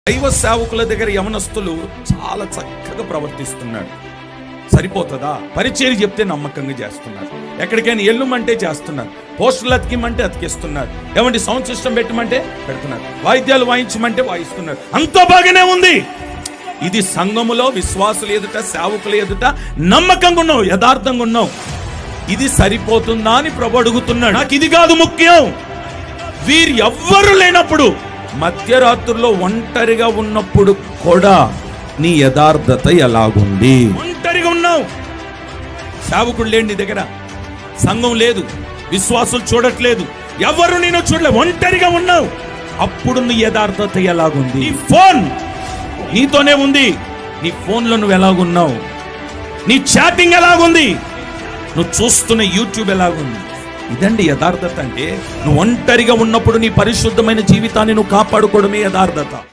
దైవ సేవకుల దగ్గర యవనస్తులు చాలా చక్కగా ప్రవర్తిస్తున్నాడు. సరిపోతుందా? పరిచయం చెప్తే నమ్మకంగా చేస్తున్నారు. ఎక్కడికైనా ఎల్లుమంటే చేస్తున్నారు. పోస్టులు అతికిమంటే అతికిస్తున్నారు. ఏమంటే సౌండ్ సిస్టమ్ పెట్టమంటే పెడుతున్నారు. వాయిద్యాలు వాయించమంటే వాయిస్తున్నారు. అంతా బాగానే ఉంది. ఇది సంఘములో విశ్వాసులు ఎదుట, సేవకులు ఎదుట నమ్మకంగా ఉన్నావు, యథార్థంగా ఉన్నావు. ఇది సరిపోతుందా అని ప్రభు అడుగుతున్నాడు. నాకు ఇది కాదు ముఖ్యం. వీరు ఎవ్వరు లేనప్పుడు, మధ్యరాత్రుల్లో ఒంటరిగా ఉన్నప్పుడు కూడా నీ యథార్థత ఎలాగుంది? ఒంటరిగా ఉన్నావు, సేవకుడు లేడు నీ దగ్గర, సంఘం లేదు, విశ్వాసులు చూడట్లేదు, ఎవరు నేను చూడలేదు, ఒంటరిగా ఉన్నావు. అప్పుడు నీ యథార్థత ఎలాగుంది? నీ ఫోన్ నీతోనే ఉంది. నీ ఫోన్లో నువ్వు ఎలాగున్నావు? నీ చాటింగ్ ఎలాగుంది? నువ్వు చూస్తున్న యూట్యూబ్ ఎలాగుంది? ఇదండి యథార్థత అంటే. నువ్వు ఒంటరిగా ఉన్నప్పుడు నీ పరిశుద్ధమైన జీవితాన్ని నువ్వు కాపాడుకోవడమే యథార్థత.